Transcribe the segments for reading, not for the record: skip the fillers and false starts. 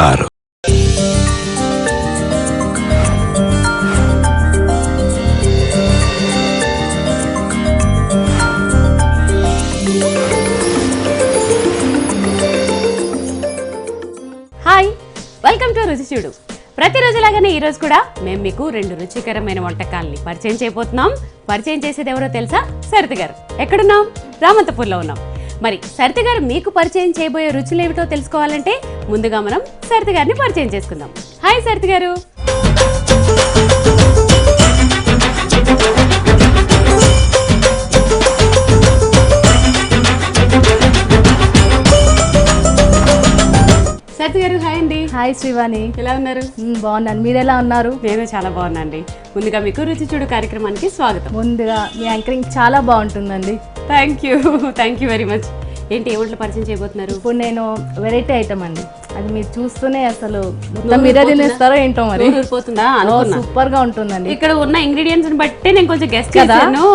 6. Hi, welcome to రుచి చూడు. ప్రతిరోజులాగానే ఈరోజు కూడా మేము మీకు 2 రుచికరమైన వంటకాలని పరిచయం చేయబోతున్నాం. పరిచయం చేసేది ఎవరో తెలుసా? సరిత గారు. ఎక్కడున్నాం? రామంతపూర్లో ఉన్నాం. మరి సరిత గారు మీకు పరిచయం చేయబోయే రుచులు ఏమిటో తెలుసుకోవాలంటే ముందుగా మనం సరిత గారిని పరిచయం చేసుకుందాం. హాయ్ సరిత గారు. సరిత గారు హాయ్ అండి. హాయ్ శ్రీవాణి, ఎలా ఉన్నారు? బాగున్నాను, మీరు ఎలా ఉన్నారు? నేను చాలా బాగున్నాండి. ముందుగా మీకు రుచి చూడు కార్యక్రమానికి స్వాగతం. ముందుగా మీ యాంకరింగ్ చాలా బాగుంటుందండి. Thank you very much. ఏంటి ఏ వంటలు పరిచయం చేయబోతున్నారు? ఇప్పుడు నేను వెరైటీ ఐటమ్ అండి, అది మీరు చూస్తూనే అసలు మొత్తం మీరే తినేస్తారో ఏంటో మరి. పోతుందా? సూపర్ గా ఉంటుందండి. ఇక్కడ ఉన్న ఇంగ్రీడియంట్స్ బట్టి నేను కొంచెం గెస్ట్ చేశాను,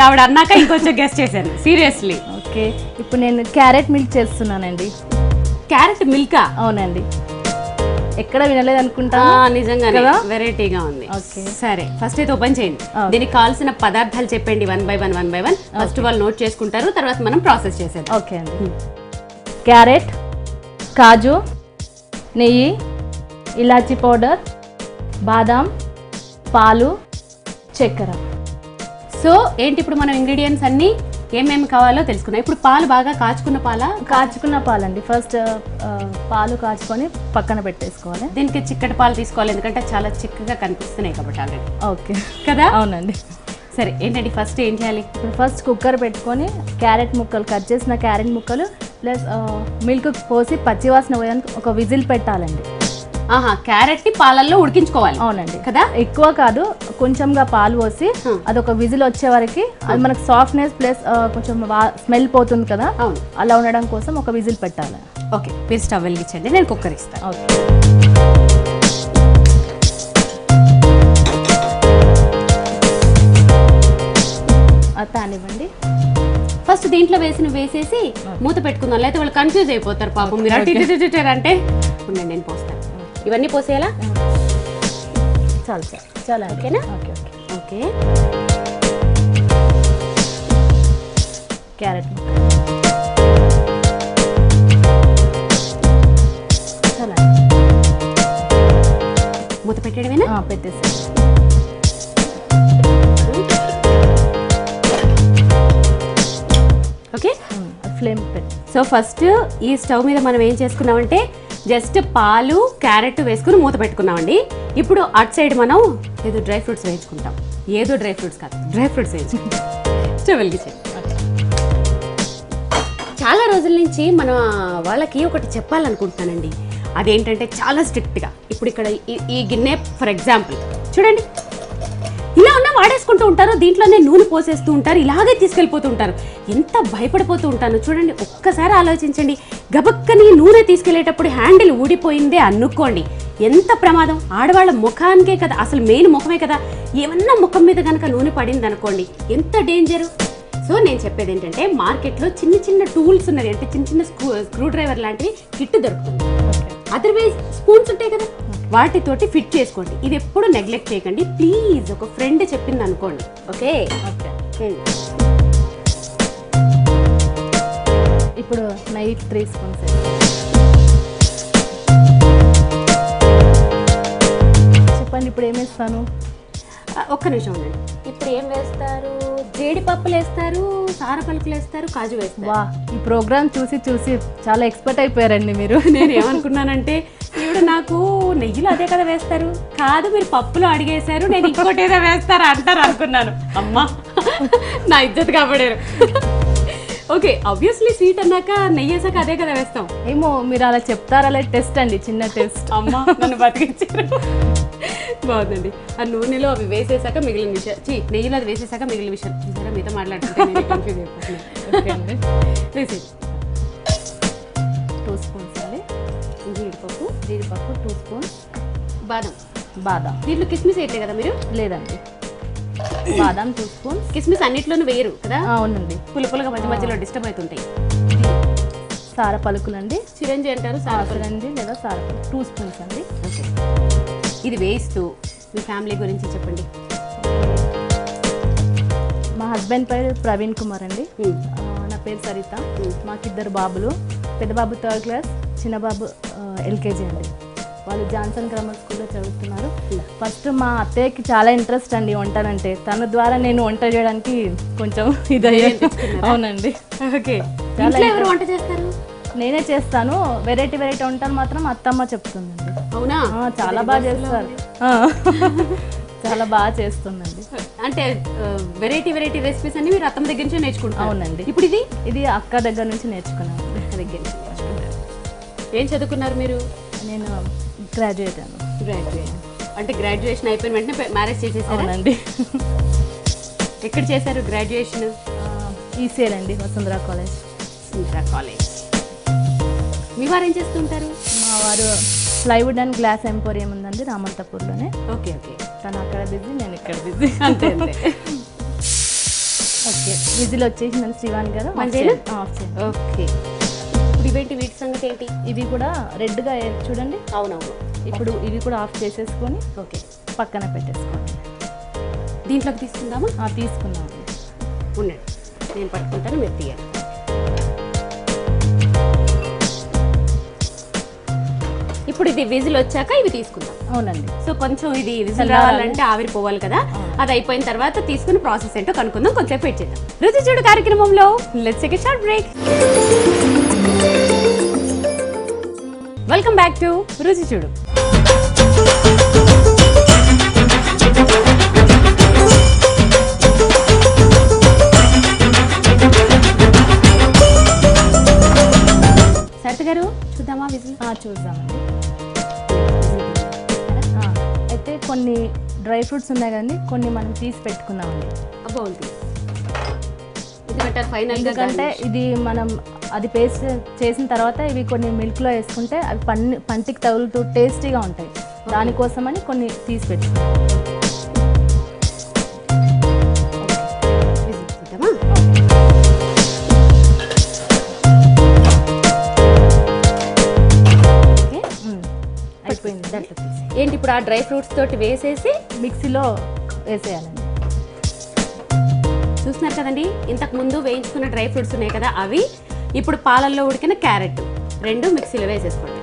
ఆవిడ అన్నాక ఇంకొంచెం గెస్ట్ చేశాను సీరియస్లీ. ఓకే, ఇప్పుడు నేను క్యారెట్ మిల్క్ చేస్తున్నానండి. క్యారెట్ మిల్కా? అవునండి, ఎక్కడ వినలేదు అనుకుంటా. నిజంగా వెరైటీగా ఉంది. సరే, ఫస్ట్ అయితే ఓపెన్ చేయండి. దీనికి కావాల్సిన పదార్థాలు చెప్పండి వన్ బై వన్. ఫస్ట్ వాళ్ళు నోట్ చేసుకుంటారు, తర్వాత మనం ప్రాసెస్ చేసేది. ఓకే అండి. క్యారెట్, కాజు, నెయ్యి, ఇలాచీ పౌడర్, బాదాం, పాలు, చక్కెర. సో ఏంటి ఇప్పుడు మనం ఇంగ్రీడియంట్స్ అన్ని ఏమేమి కావాలో తెలుసుకున్నాం. ఇప్పుడు పాలు బాగా కాచుకున్న పాలండి. ఫస్ట్ పాలు కాచుకొని పక్కన పెట్టేసుకోవాలి. దీనికి చిక్కటి పాలు తీసుకోవాలి, ఎందుకంటే చాలా చిక్కగా కనిపిస్తున్నాయి కాబట్టి ఆల్రెడీ. ఓకే కదా? అవునండి. సరే, ఏంటండి ఫస్ట్ ఏం చేయాలి? ఇప్పుడు ఫస్ట్ కుక్కర్ పెట్టుకొని క్యారెట్ ముక్కలు, కట్ చేసిన క్యారెట్ ముక్కలు ప్లస్ మిల్క్ పోసి పచ్చివాసన పోయడానికి ఒక విజిల్ పెట్టాలండి. క్యారెట్ ని పాలల్లో ఉడికించుకోవాలి. అవునండి కదా, ఎక్కువ కాదు, కొంచెంగా పాలు పోసి అదొక విజిల్ వచ్చే వరకు అది మనకు సాఫ్ట్నెస్ ప్లస్ కొంచెం స్మెల్ పోతుంది కదా, అలా ఉండడం కోసం ఒక విజిల్ పెట్టాలి. ఓకే, మీరు స్టవ్ వెలిగించండి, నేను కుక్కర్ ఇస్తాను. ఓకే, ప్యాన్ ఇవ్వండి. ఫస్ట్ దీంట్లో వేసేసి మూత పెట్టుకుందాం, లేకపోతే వాళ్ళు కన్ఫ్యూజ్ అయిపోతారు పాపం. మీరు అంటే ఉండండి, నేను పోస్తాను. ఇవన్నీ పోసేయాలా? చాలా ఓకేనా? ఓకే. క్యారెట్ చాలా మూత పెట్టేయడమేనా? పెట్టేసి ఓకే, ఫ్లేమ్ పెట్టి. సో ఫస్ట్ ఈ స్టవ్ మీద మనం ఏం చేసుకున్నామంటే జస్ట్ పాలు క్యారెట్ వేసుకుని మూత పెట్టుకున్నామండి. ఇప్పుడు అటు సైడ్ మనం ఏదో డ్రై ఫ్రూట్స్ వేయించుకుంటాం. ఏదో డ్రై ఫ్రూట్స్ కాదు, డ్రై ఫ్రూట్స్ వేయించుకుంటాం. స్టవ్ వెలిగించండి. చాలా రోజుల నుంచి మన వాళ్ళకి ఒకటి చెప్పాలనుకుంటున్నానండి. అదేంటంటే చాలా స్ట్రిక్ట్గా ఇప్పుడు ఇక్కడ ఈ గిన్నె ఫర్ ఎగ్జాంపుల్ చూడండి, ఇలా ఉన్నా వాడేసుకుంటూ ఉంటారు, దీంట్లోనే నూనె పోసేస్తూ ఉంటారు, ఇలాగే తీసుకెళ్ళిపోతూ ఉంటారు. ఎంత భయపడిపోతూ ఉంటాను చూడండి. ఒక్కసారి ఆలోచించండి, గబక్కని నూనె తీసుకెళ్లేటప్పుడు హ్యాండిల్ ఊడిపోయిందే అనుకోండి, ఎంత ప్రమాదం. ఆడవాళ్ళ ముఖానికే కదా, అసలు మెయిన్ ముఖమే కదా, ఏమన్నా ముఖం మీద కనుక నూనె పడింది అనుకోండి, ఎంత డేంజరు. సో నేను చెప్పేది ఏంటంటే మార్కెట్లో చిన్న టూల్స్ ఉన్నది, అంటే చిన్న స్క్రూ డ్రైవర్ లాంటివి కిట్ దొరుకుతుంది. అదర్వైజ్ స్పూన్స్ ఉంటాయి కదా, వాటితోటి ఫిట్ చేసుకోండి. ఇది ఎప్పుడు నెగ్లెక్ట్ చేయకండి ప్లీజ్. ఒక ఫ్రెండ్ చెప్పింది అనుకోండి. ఓకే, ఇప్పుడు నెయ్యి 3 స్పూన్స్. చెప్పండి, ఇప్పుడు ఏం వేస్తాను? ఒక్క నిమిషం ఉండండి. ఇప్పుడు ఏం వేస్తారు? జీడిపప్పులు వేస్తారు, సారపలుకులు వేస్తారు, కాజు వేస్తారు. వా, ఈ ప్రోగ్రామ్ చూసి చాలా ఎక్స్పర్ట్ అయిపోయారండి మీరు. నేను ఏమనుకున్నానంటే ఈవిడ నాకు నెయ్యిలో అదే కదా వేస్తారు, కాదు మీరు పప్పులో అడిగేశారు, నేను ఇంకోటి ఏదో వేస్తారు అంటారు అనుకున్నాను. అమ్మా, నా ఇజ్జత్ కాపాడారు. ఓకే, ఆబ్వియస్లీ స్వీట్ అన్నాక నెయ్యి వేసాక అదే కదా వేస్తాం. ఏమో మీరు అలా చెప్తారు, అలా టెస్ట్ అండి, చిన్న టెస్ట్. అమ్మా, నన్ను బతికించారు. బాగుందండి. ఆ నూనెలో అవి వేసేసాక మిగిలిన విషయం, నెయ్యిలో అది వేసేసాక మిగిలిన విషయం చూసారా, మీతో మాట్లాడుతుంటే కన్ఫ్యూజ్ అయిపోతున్నాయి. ఓకే అండి, వేసేసి 2 స్పూన్స్ అండి జీడిపప్పు 2 స్పూన్స్, బాదం. దీంట్లో కిస్మిస్ వేయట్లే కదా మీరు? లేదండి, బాదం 2 స్పూన్స్. కిస్మిస్ అన్నిట్లోనూ వేయరు కదా? అవునండి, పులుపులుగా మధ్య మధ్యలో డిస్టర్బ్ అవుతుంటాయి. సార పలుకులండి, చిరంజి అంటారు, చిరంజి లేదా సార పలుకు 2 స్పూన్స్ అండి. ఓకే, ఇది వేస్తూ మీ ఫ్యామిలీ గురించి చెప్పండి. మా హస్బెండ్ పేరు ప్రవీణ్ కుమార్ అండి. నా పేరు సరిత. మాకు 2 బాబులు. పెద్ద బాబు 3rd క్లాస్, చిన్న బాబు LKG అండి. వాళ్ళు జాన్సన్ గ్రామర్ స్కూల్లో చదువుతున్నారు. ఫస్ట్ మా అత్తయ్యకి చాలా ఇంట్రెస్ట్ అండి వంటనంటే. తన ద్వారా నేను వంట చేయడానికి కొంచెం అవునండి. ఓకే, చాలా ఎవరు వంట చేస్తారు? నేనే చేస్తాను. వెరైటీ వంటలు మాత్రం అత్తమ్మ చెప్తుందండి. అవునా? చాలా బాగా చేస్తారు, చాలా బాగా చేస్తుందండి. అంటే వెరైటీ రెసిపీస్ అన్ని మీరు అత్తమ్మ దగ్గర నుంచి నేర్చుకుంటారు? అవునండి. ఇప్పుడు ఇది అక్క దగ్గర నుంచి నేర్చుకున్నాను. అక్క దగ్గర నుంచి నేర్చుకుంటారు. ఏం చదువుకున్నారు మీరు? నేను గ్రాడ్యుయేట్ అంటే గ్రాడ్యుయేషన్ అయిపోయిన వెంటనే మ్యారేజ్ చేసేసారా? అవునండి. ఎక్కడ చేశారు గ్రాడ్యుయేషన్? ఈసీఎల్ అండి, వసుంధరా కాలేజ్. మీ వారు ఏం చేస్తుంటారు? మా వారు ప్లైవుడ్ అండ్ గ్లాస్ ఎంపోరియం ఉందండి రామంతపూర్లోనే. ఓకే, తను అక్కడ బిజీ, నేను ఇక్కడ బిజీ. అంతే. ఓకే, విజిల్ వచ్చేసిందండి శ్రీవాణి గారు. ఓకే, ఇప్పుడు ఇవేంటి, వీటి సంగతి ఏంటి? ఇవి కూడా రెడ్గా చూడండి. అవునవును. ఇప్పుడు ఇవి కూడా ఆఫ్ చేసేసుకొని ఓకే పక్కన పెట్టేసుకోండి. దీంట్లోకి తీసుకుందామా? తీసుకుందాం. ఉండండి, నేను పట్టుకుంటాను, మీరు తీయాలి. ఇప్పుడు ఇది విజిల్ వచ్చాక ఇవి తీసుకుందాం. అవునండి. సో కొంచెం ఇది విజిల్ రావాలంటే ఆవిరిపోవాలి కదా, అది అయిపోయిన తర్వాత తీసుకుని ప్రాసెస్ ఏంటో కనుక్కుందాం. కొంచెం వెయిట్ చేద్దాం. రుచి చూడు కార్యక్రమంలో let's take a short break. Welcome back to రుచి చూడు. సరిత గారు చూద్దామా విజిల్? చూద్దామండి. అయితే కొన్ని డ్రై ఫ్రూట్స్ ఉన్నాయి కదండి, కొన్ని మనం తీసి పెట్టుకున్నామండి. ఎందుకంటే ఇది మనం అది పేస్ట్ చేసిన తర్వాత ఇవి కొన్ని మిల్క్లో వేసుకుంటే అవి పంటికి తగులుతూ టేస్టీగా ఉంటాయి. దానికోసమని కొన్ని తీసి పెట్టుకున్నాం. అయిపోయింది. ఏంటి ఇప్పుడు ఆ డ్రై ఫ్రూట్స్ తోటి వేసేసి మిక్సీలో వేసేయాలండి. చూస్తున్నారు కదండి, ఇంతకు ముందు వేయించుకున్న డ్రై ఫ్రూట్స్ ఉన్నాయి కదా, అవి ఇప్పుడు పాలల్లో ఉడికిన క్యారెట్ 2 మిక్సీలో వేసేసుకోండి.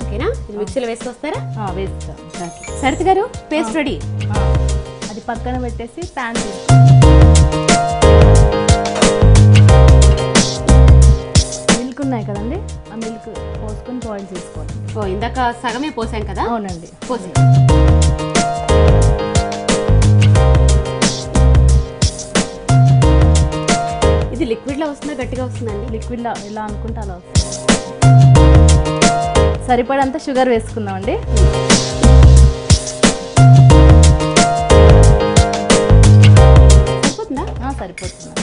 ఓకేనా? ఇది మిక్సీలో వేసుకొస్తారా? వేస్తాం. సరిత గారు పేస్ట్ రెడీ. అది పక్కన పెట్టేసి ప్యాన్ మిల్క్ ఉన్నాయి కదండి, ఆ మిల్క్ పోసుకొని బాయిల్ చేసుకోవాలి. ఇందాక సగమే పోసాం కదా? అవునండి, పోసాం. ఇది లిక్విడ్ లా వస్తుందా గట్టిగా వస్తుందండి? లిక్విడ్ లా ఎలా అనుకుంటే అలా వస్తుంది. సరిపడంత షుగర్ వేసుకుందామండి. సరిపోతుందా? సరిపోతుంది.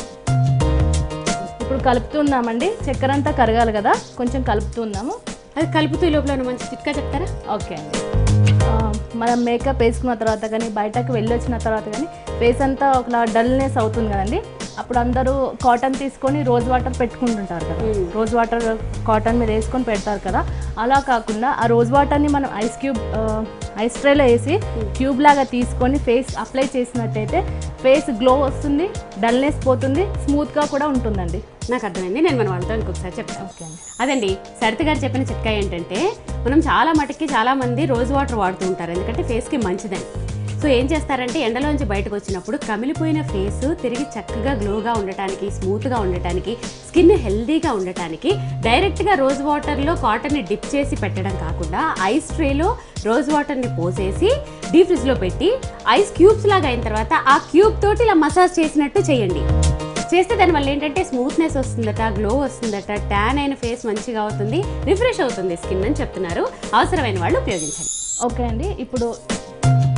ఇప్పుడు కలుపుతున్నామండి. చక్కెర అంతా కరగాలి కదా, కొంచెం కలుపుతున్నాము. అది కలుపుతూ లోపల మంచి చిట్కా చెప్తారా? ఓకే అండి. మనం మేకప్ వేసుకున్న తర్వాత కానీ బయటకు వెళ్ళొచ్చిన తర్వాత కానీ ఫేస్ అంతా ఒకలా డల్నెస్ అవుతుంది కదండి, అప్పుడు అందరూ కాటన్ తీసుకొని రోజ్ వాటర్ పెట్టుకుంటుంటారు కదా, రోజ్ వాటర్ కాటన్ మీద వేసుకొని పెడతారు కదా. అలా కాకుండా ఆ రోజ్ వాటర్ని మనం ఐస్ ట్రేలో వేసి క్యూబ్ లాగా తీసుకొని ఫేస్ అప్లై చేసినట్టయితే ఫేస్ గ్లో వస్తుంది, డల్నెస్ పోతుంది, స్మూత్గా కూడా ఉంటుందండి. నాకు అర్థమైంది. నేను మన వాళ్ళతో ఇంకొకసారి చెప్తాను. ఓకే అండి. అదండి, సరిత గారు చెప్పిన చిట్కా ఏంటంటే, మనం చాలా మంది రోజ్ వాటర్ వాడుతూ ఉంటారు, ఎందుకంటే ఫేస్కి మంచిదని. సో ఏం చేస్తారంటే, ఎండలోంచి బయటకు వచ్చినప్పుడు కమిలిపోయిన ఫేస్ తిరిగి చక్కగా గ్లోగా ఉండటానికి, స్మూత్గా ఉండటానికి, స్కిన్ హెల్దీగా ఉండటానికి డైరెక్ట్గా రోజ్ వాటర్లో కాటన్ని డిప్ చేసి పెట్టడం కాకుండా ఐస్ ట్రేలో రోజ్ వాటర్ని పోసేసి డీప్ ఫ్రిడ్జ్లో పెట్టి ఐస్ క్యూబ్స్ లాగా అయిన తర్వాత ఆ క్యూబ్ తోటి ఇలా మసాజ్ చేసినట్టు చేయండి. చేస్తే దానివల్ల ఏంటంటే స్మూత్నెస్ వస్తుందట, గ్లో వస్తుందట, ట్యాన్ అయిన ఫేస్ మంచిగా అవుతుంది, రిఫ్రెష్ అవుతుంది స్కిన్ అని చెప్తున్నారు. అవసరమైన వాళ్ళు ఉపయోగించండి. ఓకే అండి. ఇప్పుడు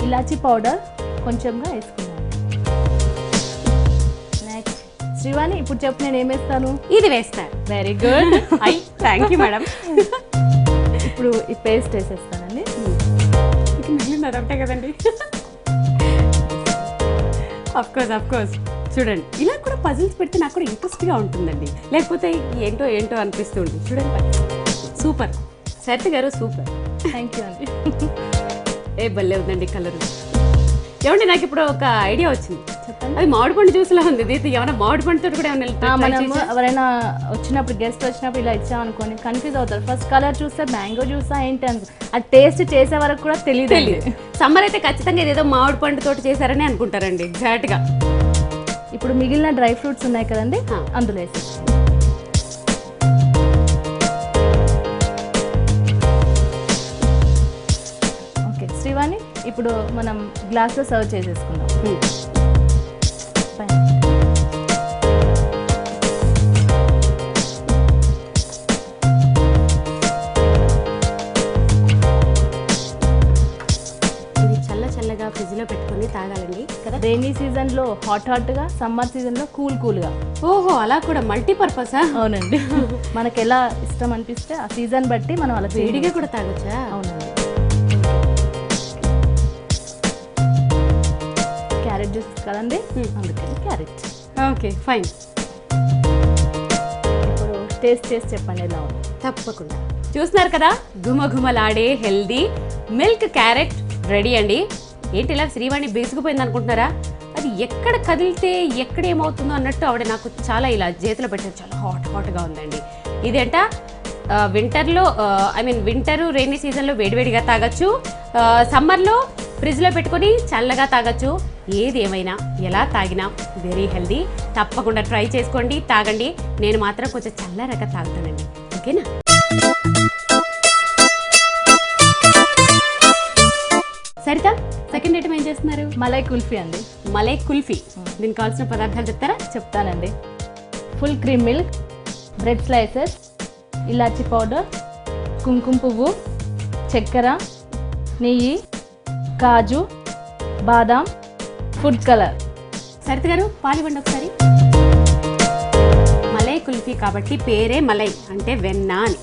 ఇలాచీ పౌడర్ కొంచెంగా వేసుకున్నాను. నెక్స్ట్ శ్రీవాణి, ఇప్పుడు చెప్పు నేను ఏం వేస్తాను? ఇది వేస్తారు. Very good. Thank you madam. ఇప్పుడు ఈ పేస్ట్ వేసేస్తానండి. మిగిలింది అదొకటే కదండి. అఫ్ కోర్స్ చూడండి ఇలా కూడా పజిల్స్ పెడితే నాకు కూడా ఇంట్రెస్ట్గా ఉంటుందండి, లేకపోతే ఏంటో ఏంటో అనిపిస్తూ ఉంటుంది. చూడండి సూపర్ సరిత గారు, సూపర్. థ్యాంక్ యూ అండి. ఏ భలే ఉందండి కలర్. ఏమండి నాకు ఇప్పుడు ఒక ఐడియా వచ్చింది, చెప్పండి. అది మామిడి పండు జ్యూస్లో ఉంది. ఇది ఏమైనా మామిడి పండుతో కూడా మనము ఎవరైనా వచ్చినప్పుడు గెస్ట్ వచ్చినప్పుడు ఇలా ఇచ్చామనుకోని కన్ఫ్యూజ్ అవుతారు. ఫస్ట్ కలర్ చూస్తే మ్యాంగో జ్యూసా ఏంటి అనుకో, ఆ టేస్ట్ చేసే వరకు కూడా తెలియదు. సమ్మర్ అయితే ఖచ్చితంగా ఇదేదో మామిడి పండు తోటి చేశారని అనుకుంటారండి ఎగ్జాక్ట్గా. ఇప్పుడు మిగిలిన డ్రై ఫ్రూట్స్ ఉన్నాయి కదండి, అందులో వేసి ఓకే శ్రీవాణి, ఇప్పుడు మనం గ్లాస్లో సర్వ్ చేసేసుకుందాం. Fine. ఇది చల్లగా ఫ్రిడ్జ్లో పెట్టుకొని తాగాలండి కదా. రైనీ సీజన్లో హాట్గా, సమ్మర్ సీజన్లో కూల్గా. ఓహో, అలా కూడా మల్టీపర్పసా? అవునండి. మనకి ఎలా ఇష్టం అనిపిస్తే ఆ సీజన్ బట్టి మనం అలా వేడిగా కూడా తాగొచ్చా? అవునండి. క్యారెట్ జ్యూస్ కదండి, అందుకని క్యారెట్. Okay fine. ఇప్పుడు టేస్ట్ చేసి చెప్పండి ఎలా ఉంది. తప్పకుండా. చూస్తున్నారు కదా, గుమగుమలాడే హెల్దీ మిల్క్ క్యారెట్ రెడీ అండి. ఏంటి ఇలా శ్రీవాణి బేసుకుపోయింది అనుకుంటున్నారా? అది ఎక్కడ కదిలితే ఎక్కడ ఏమవుతుందో అన్నట్టు ఆవిడ నాకు చాలా ఇలా చేతిలో పెట్టారు. చాలా హాట్గా ఉందండి. ఇదేంట వింటర్లో వింటరు రైనీ సీజన్లో వేడివేడిగా తాగొచ్చు, సమ్మర్లో ఫ్రిడ్జ్లో పెట్టుకొని చల్లగా తాగొచ్చు. ఏది ఏమైనా ఎలా తాగినా వెరీ హెల్దీ. తప్పకుండా ట్రై చేసుకోండి, తాగండి. నేను మాత్రం కొంచెం చల్లరగా తాగుతానండి, ఓకేనా? సరిత, సెకండ్ ఐటమ్ ఏం చేస్తున్నారు? మలై కుల్ఫీ అండి. మలై కుల్ఫీ. దీనికి కావాల్సిన పదార్థాలు చెప్తారా? చెప్తానండి. Full cream milk, bread slices, ఇలాచీ పౌడర్, కుంకుమ పువ్వు, చక్కెర, నెయ్యి, కాజు, బాదాం, ఫుడ్ కలర్. సరిత గారు పాలు ఇవ్వండి ఒకసారి. మలై కుల్ఫీ కాబట్టి పేరే మలై అంటే వెన్న అని.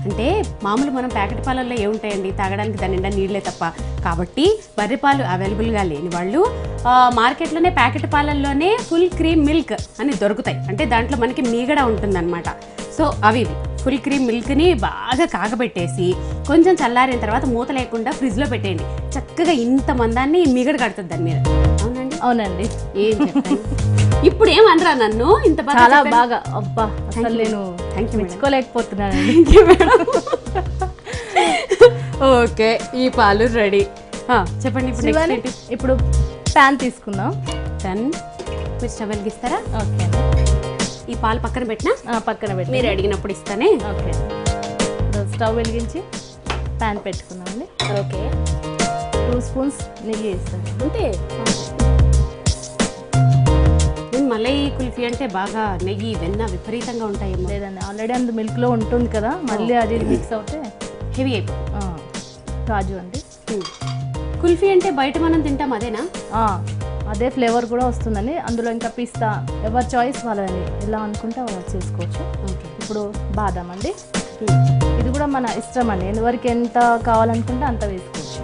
అంటే మామూలు మనం ప్యాకెట్ పాలల్లో ఏముంటాయండి తాగడానికి, దాని నిండా నీళ్ళే తప్ప. కాబట్టి బర్రె పాలు అవైలబుల్గా లేని వాళ్ళు మార్కెట్లోనే ప్యాకెట్ పాలల్లోనే ఫుల్ క్రీమ్ మిల్క్ అని దొరుకుతాయి. అంటే దాంట్లో మనకి మీగడ ఉంటుందన్నమాట. సో అవి ఫుల్ క్రీమ్ మిల్క్ని బాగా కాగబెట్టేసి కొంచెం చల్లారిన తర్వాత మూత లేకుండా ఫ్రిడ్జ్లో పెట్టేయండి. చక్కగా ఇంత మందాన్ని మిగడ కడుతుంది దాని మీద. అవునండి? అవునండి. ఏం చెప్పండి ఇప్పుడు ఏమనరా నన్ను ఇంత చాలా బాగా? అబ్బా, అసలు నేను మెచ్చుకోలేకపోతున్నాను. ఓకే, ఈ పాలు రెడీ. చెప్పండి ఇప్పుడు. ఇప్పుడు ప్యాన్ తీసుకుందాం. ప్యాన్ మీరు స్టవ్ వెలిగిస్తారా? ఓకే. ఈ పాలు పక్కన పెట్టినా? పక్కన పెట్టి మీరు అడిగినప్పుడు ఇస్తానే. ఓకే. స్టవ్ వెలిగించి ప్యాన్ పెట్టుకున్నామండి. ఓకే. 2 స్పూన్స్ నెయ్యి వేస్తాను. అంటే మలై కుల్ఫీ అంటే బాగా నెయ్యి వెన్న విపరీతంగా ఉంటాయేమో. లేదండి, ఆల్రెడీ అందు మిల్క్లో ఉంటుంది కదా, మళ్ళీ అది మిక్స్ అవుతే హెవీ అయిపోతుంది. కాజు అండి. కుల్ఫీ అంటే బయట మనం తింటాం అదేనా? అదే ఫ్లేవర్ కూడా వస్తుందని. అందులో ఇంకా పిస్తా, ఎవరి చాయిస్ వాళ్ళని ఎలా అనుకుంటే అలా చేసుకోవచ్చు. ఇప్పుడు బాదం అండి. ఇది కూడా మన ఇష్టం అండి, ఎవరికి ఎంత కావాలనుకుంటే అంత వేసుకోవచ్చు.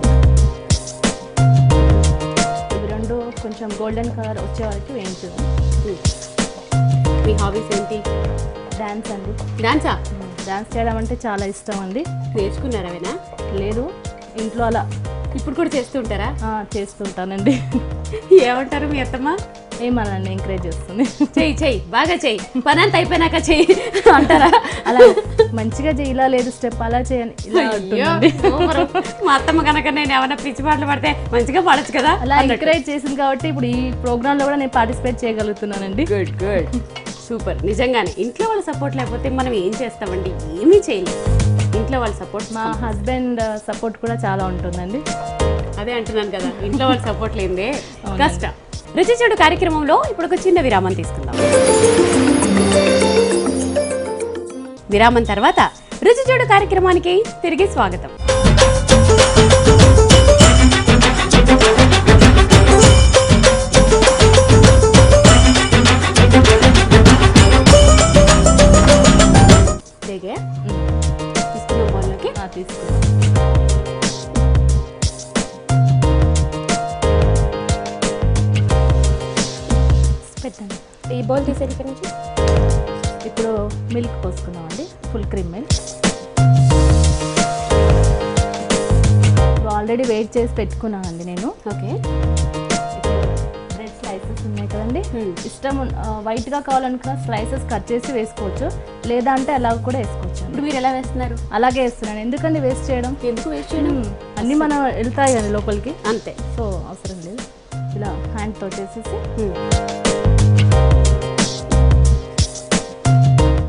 ఇవి రెండు కొంచెం గోల్డెన్ కలర్ వచ్చే వరకు వేయించుదాం. మీ హాబీస్ ఏంటి? డాన్స్ అండి. డాన్సా? డాన్స్ చేయడం అంటే చాలా ఇష్టం అండి. నేర్చుకున్నారవేనా? లేదు, ఇంట్లో అలా. ఇప్పుడు కూడా చేస్తూ ఉంటారా? చేస్తుంటానండి. ఏమంటారు మీ అత్తమ్మ? ఏమనండి, ఎంకరేజ్ చేస్తుంది. చెయ్యి బాగా చెయ్యి, పని అంతా అయిపోయినాక చెయ్యి అంటారా? అలా మంచిగా చెయ్యి, ఇలా లేదు స్టెప్ అలా చేయని. మా అత్తమ్మ కనుక నేను ఏమైనా పిచ్చి పాటలు పడితే మంచిగా పాడచ్చు కదా. అలా ఎంకరేజ్ చేసింది కాబట్టి ఇప్పుడు ఈ ప్రోగ్రాంలో కూడా నేను పార్టిసిపేట్ చేయగలుగుతున్నానండి. Good super. నిజంగానే ఇంట్లో వాళ్ళ సపోర్ట్ లేకపోతే మనం ఏం చేస్తామండి? ఏమీ చేయలేము. ఇంట్లో వాళ్ళ సపోర్ట్, మా హస్బెండ్ సపోర్ట్ కూడా చాలా ఉంటుందండి. అదే అంటున్నాను కదా, ఇంట్లో వాళ్ళ సపోర్ట్ లేదే కష్టం. రుచి చెడు కార్యక్రమంలో ఇప్పుడు ఒక చిన్న విరామం తీసుకుందాం. విరామం తర్వాత రుచి చెడు కార్యక్రమానికి తిరిగి స్వాగతం. తీసుకున్నాం బౌల్లోకి. తీసుకున్నాం. ఈ బౌల్ తీసేది ఇక్కడ నుంచి. ఇప్పుడు మిల్క్ పోసుకుందామండి, full cream milk. Already weight చేసి పెట్టుకున్నానండి నేను. ఓకే. బ్రెడ్ స్లైసెస్ ఉన్నాయి కదండి, ఇష్టం వైట్గా కావాలనుకున్న స్లైసెస్ కట్ చేసి వేసుకోవచ్చు, లేదా అంటే అలా కూడా వేసుకోవచ్చు. ఇప్పుడు మీరు ఎలా వేస్తున్నారు? అలాగే వేస్తున్నాను. ఎందుకండి వేస్ట్ చేయడం? ఎందుకు వేస్ట్ చేయడం? అన్నీ మనం వెళ్తాయి కదా లోపలికి, అంతే. సో అవసరం లేదు. ఇలా హ్యాండ్తో చేసేసి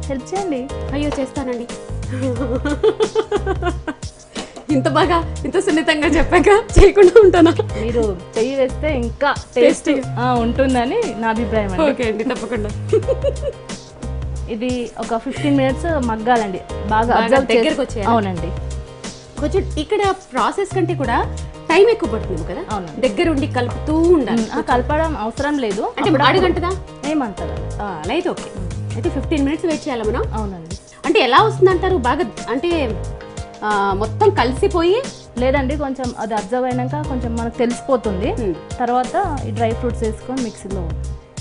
హెల్ప్ చేయండి. అయ్యో చేస్తానండి. ఇంత బాగా ఇంత సున్నితంగా చెప్పాక చేయకుండా ఉంటానా? మీరు చెయ్యి వేస్తే ఇంకా టేస్ట్ ఉంటుందని నా అభిప్రాయం అండి. ఓకే అండి, తప్పకుండా. ఇది ఒక 15 minutes మగ్గాలండి, బాగా దగ్గరకు వచ్చేయాలి. అవునండి. కొంచెం ఇక్కడ ప్రాసెస్ కంటే కూడా టైం ఎక్కువ పడుతుంది కదా. అవును, దగ్గర ఉండి కలుపుతూ ఉండాలి. కలపడం అవసరం లేదు. అంటే అడుగంటదా? ఏమంటారా? అలా అయితే ఓకే. అయితే 15 minutes వెయిట్ చేయాలి మనం. అవునండి. అంటే ఎలా వస్తుంది అంటారు? బాగా అంటే మొత్తం కలిసిపోయి? లేదండి, కొంచెం అది అబ్జర్వ్ అయినాక కొంచెం మనకు తెలిసిపోతుంది. తర్వాత ఈ డ్రై ఫ్రూట్స్ వేసుకొని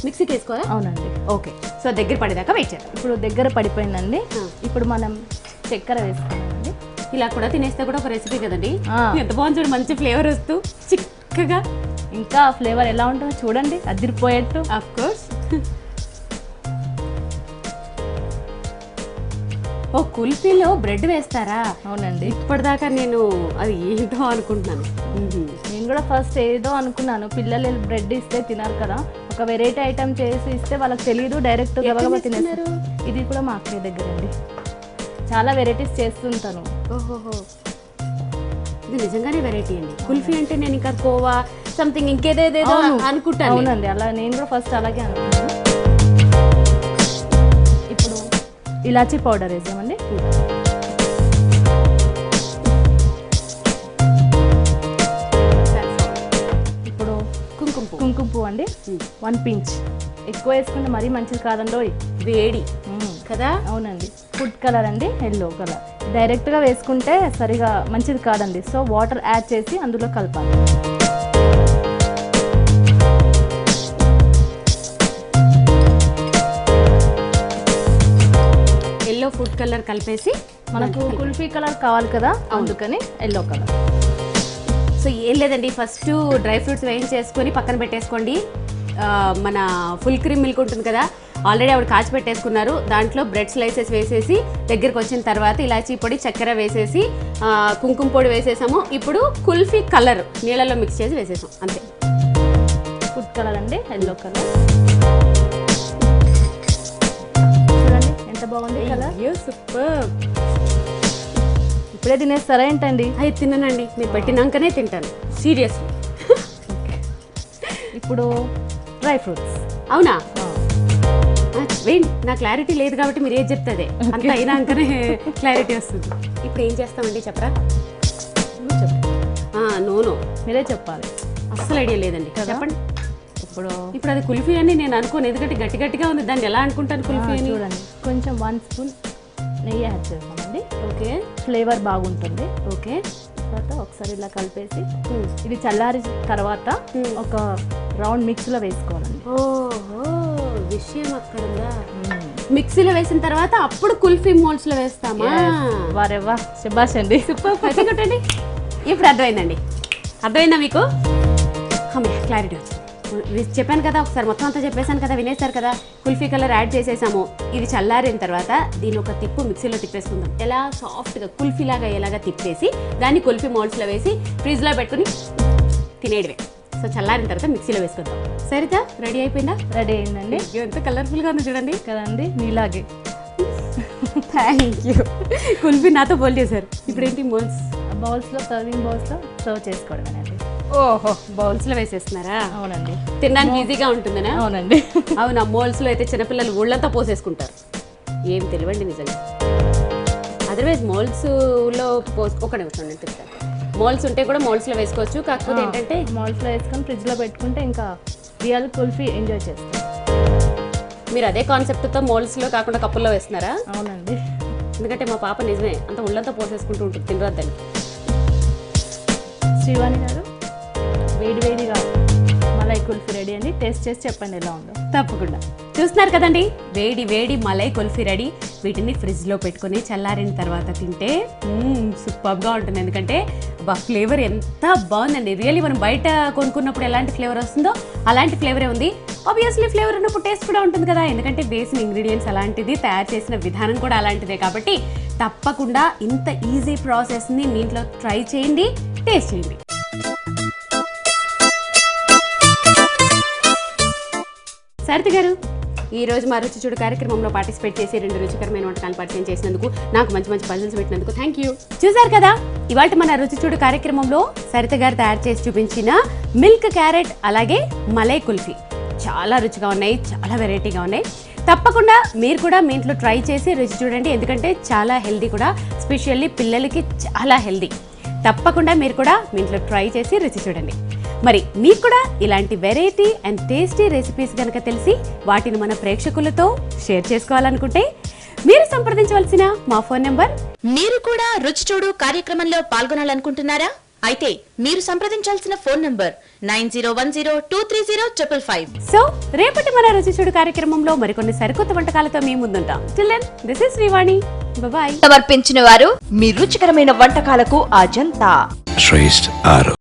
మిక్సీకి వేసుకోవాలి. అవునండి. ఓకే. సో దగ్గర పడేదాకా వెయిట్ చేయాలి. ఇప్పుడు దగ్గర పడిపోయిందండి. ఇప్పుడు మనం చక్కెర వేసుకోవాలండి. ఇలా కూడా తినేస్తే కూడా ఒక రెసిపీ కదండి. ఎంత బాగుంది చూడు, మంచి ఫ్లేవర్ వస్తూ చిక్కగా. ఇంకా ఫ్లేవర్ ఎలా ఉంటుందో చూడండి, అదిరిపోయేట్టు. Of course. ఓ, కుల్ఫీలో బ్రెడ్ వేస్తారా? అవునండి. ఇప్పటిదాకా నేను అది ఏంటో అనుకుంటున్నాను. నేను కూడా ఫస్ట్ ఏదో అనుకున్నాను, పిల్లలు బ్రెడ్ ఇస్తే తినారు కదా, ఒక వెరైటీ ఐటమ్ చేసి ఇస్తే వాళ్ళకి తెలియదు, డైరెక్ట్ గబగబా తినేస్తారు. ఇది కూడా మా అక్కయ్య దగ్గర అండి, చాలా వెరైటీస్ చేస్తుంటాను. ఓహోహో, ఇది నిజంగానే వెరైటీ అండి. కుల్ఫీ అంటే నేను ఇంకా కోవా సంథింగ్ ఇంకేదేదేదో అనుకుంటాను. అవునండి, అలా నేను కూడా ఫస్ట్ అలాగే అనుకున్నాను. ఇప్పుడు ఇలాచీ పౌడర్ వేసామండి. ఇప్పుడు కుంకుమ పువ్వు అండి, 1 pinch. ఎక్కువ వేసుకుంటే మరీ మంచిది కాదండి, వేడి కదా. అవునండి. ఫుడ్ కలర్ అండి, ఎల్లో కలర్. డైరెక్ట్గా వేసుకుంటే సరిగా మంచిది కాదండి, సో వాటర్ యాడ్ చేసి అందులో కలపాలి. ఎల్లో ఫుడ్ కలర్ కలిపేసి, మనకు కుల్ఫీ కలర్ కావాలి కదా, అందుకని ఎల్లో కలర్. సో ఏం లేదండి, ఫస్ట్ డ్రై ఫ్రూట్స్ వేయించేసుకొని పక్కన పెట్టేసుకోండి. మన ఫుల్ క్రీమ్ మిల్క్ ఉంటుంది కదా, ఆల్రెడీ ఆవిడ కాచి పెట్టేసుకున్నారు. దాంట్లో బ్రెడ్ స్లైసెస్ వేసేసి దగ్గరికి వచ్చిన తర్వాత ఇలాచీ పొడి, చక్కెర వేసేసి కుంకుమ పొడి వేసేసాము. ఇప్పుడు కుల్ఫీ కలర్ నీళ్ళలో మిక్స్ చేసి వేసేసాం, అంతే. ఫుడ్ కలర్ అండి, ఎల్లో కలర్. చూడండి ఎంత బాగుంది కలర్. సూపర్. ఇప్పుడే తినేస్తారా ఏంటండి? అది తిన్నానండి, మీరు పెట్టినాకనే తింటాను, సీరియస్లీ. ఇప్పుడు డ్రై ఫ్రూట్స్. అవునా? నా క్లారిటీ లేదు కాబట్టి మీరు ఏది చెప్తుంది అంత అయినాకనే క్లారిటీ వస్తుంది. ఇప్పుడు ఏం చేస్తామండి చెప్పరా? నో మీరే చెప్పాలి, అస్సలు ఐడియా లేదండి, చెప్పండి. ఇప్పుడు అది కుల్ఫీ అని నేను అనుకోను, ఎందుకంటే గట్టి గట్టిగా ఉంది, దాన్ని ఎలా అనుకుంటాను కుల్ఫీ అని? చూడండి, కొంచెం 1 spoon నెయ్యి యాడ్ చేస్తామండి. ఓకే, ఫ్లేవర్ బాగుంటుంది. ఓకే. తర్వాత ఒకసారి ఇలా కలిపేసి ఇది చల్లారి తర్వాత ఒక రౌండ్ మిక్సీలో వేసుకోవాలండి. ఓహో, విషయం అక్కడ ఉందా. మిక్సీలో వేసిన తర్వాత అప్పుడు కుల్ఫీ మోల్డ్స్లో వేస్తామా? వారెవ్వా, శబాష్ అండి, సూపర్. కొట్టండి. ఇప్పుడు అర్థమైందండి, అర్థమైందా మీకు? క్లారిటీ వచ్చింది. చెప్పాను కదా, ఒకసారి మొత్తం అంతా చెప్పేశాను కదా, వినేశారు కదా. కుల్ఫీ కలర్ యాడ్ చేసేసాము. ఇది చల్లారిన తర్వాత దీని ఒక తిప్పు మిక్సీలో తిప్పేసుకుందాం. ఎలా సాఫ్ట్గా కుల్ఫీలాగా ఎలాగా తిప్పేసి దాన్ని కుల్ఫీ మోల్డ్స్లో వేసి ఫ్రిడ్జ్లో పెట్టుకుని తినేయడమే. సో చల్లారిన తర్వాత మిక్సీలో వేసుకుందాం. సరితా రెడీ అయిపోయిందా? రెడీ అయిందండి. ఎంత కలర్ఫుల్గా ఉంది చూడండి కదండి, మీలాగే. Thank you. కుల్ఫీ నాతో బోల్ చేశారు. ఇప్పుడు ఏంటి బౌల్స్లో, సర్వింగ్ బౌల్స్లో సర్వ్ చేసుకోవడమేనండి. ఓహో, బౌల్స్లో వేసేస్తున్నారా? అవునండి, తినడానికి ఈజీగా ఉంటుందనా? అవునండి. అవునా, మోల్స్లో అయితే చిన్నపిల్లలు ఊళ్ళంతా పోసేసుకుంటారు, ఏం తెలియండి నిజంగా. అదర్వైజ్ మోల్స్లో ఒక నిమిషం నేను చెప్తాను. మోల్స్ ఉంటే కూడా మోల్స్లో వేసుకోవచ్చు, కాకపోతే ఏంటంటే మోల్స్లో వేసుకొని ఫ్రిడ్జ్లో పెట్టుకుంటే ఇంకా రియల్ కుల్ఫీ ఎంజాయ్ చేస్తాం. మీరు అదే కాన్సెప్ట్తో మోల్స్లో కాకుండా కప్పుల్లో వేస్తున్నారా? అవునండి, ఎందుకంటే మా పాప నిజమే అంత ఉళ్ళంతా పోసేసుకుంటూ ఉంటుంది, తినరాద్దని. శ్రీవాణి గారు, వేడివేడిగా మలై కుల్ఫీ రెడీ అండి, టేస్ట్ చేసి చెప్పండి ఎలా ఉందో. తప్పకుండా. చూస్తున్నారు కదండి, వేడి వేడి మలై కుల్ఫీ రెడీ. వీటిని ఫ్రిడ్జ్లో పెట్టుకుని చల్లారిన తర్వాత తింటే సూపర్గా ఉంటుంది. ఎందుకంటే ఫ్లేవర్ ఎంత బాగుందండి. రియల్లీ మనం బయట కొనుక్కున్నప్పుడు ఎలాంటి ఫ్లేవర్ వస్తుందో అలాంటి ఫ్లేవరే ఉంది. ఆబ్వియస్లీ ఫ్లేవర్ ఉన్నప్పుడు టేస్ట్ కూడా ఉంటుంది కదా, ఎందుకంటే వేసిన ఇంగ్రీడియంట్స్ అలాంటిది, తయారు చేసిన విధానం కూడా అలాంటిదే. కాబట్టి తప్పకుండా ఇంత ఈజీ ప్రాసెస్ని మీ ఇంట్లో ట్రై చేయండి, టేస్ట్ చేయండి. సరిత గారు, ఈ రోజు మా రుచి చూడు కార్యక్రమంలో పార్టిసిపేట్ చేసి 2 రుచికరమైన వంటకాలు పరిచయం చేసినందుకు, నాకు మంచి మంచి పజిల్స్ పెట్టినందుకు థ్యాంక్ యూ. చూసారు కదా, ఇవాళ మన రుచి చూడు కార్యక్రమంలో సరిత గారు తయారు చేసి చూపించిన మిల్క్ క్యారెట్ అలాగే మలై కుల్ఫీ చాలా రుచిగా ఉన్నాయి, చాలా వెరైటీగా ఉన్నాయి. తప్పకుండా మీరు కూడా మీ ఇంట్లో ట్రై చేసి రుచి చూడండి, ఎందుకంటే చాలా హెల్దీ కూడా, స్పెషల్లీ పిల్లలకి చాలా హెల్దీ. తప్పకుండా మీరు కూడా మీ ఇంట్లో ట్రై చేసి రుచి చూడండి. మరి మీకు కూడా ఇలాంటి వెరైటీ అండ్ టేస్టీ రెసిపీస్ కనుక తెలిసి వాటిని మన ప్రేక్షకులతో షేర్ చేసుకోవాలనుకుంటే మీరు సంప్రదించవలసిన మా ఫోన్ నెంబర్. మీరు కూడా రుచి చూడు కార్యక్రమంలో పాల్గొనాలనుకుంటున్నారా? అయితే మీరు సంప్రదించాల్సిన ఫోన్ నంబర్ 9010230555. సో రేపటి మన రుచి చూడు కార్యక్రమంలో మరికొన్ని సరికొత్త వంటకాలతో మీ ముందుంటాం. Till then, this is Srivani. Bye. సమర్పించిన వారు మీ రుచికరమైన వంటకాలకు అజంతా. శ్రేష్ఠ ఆరు.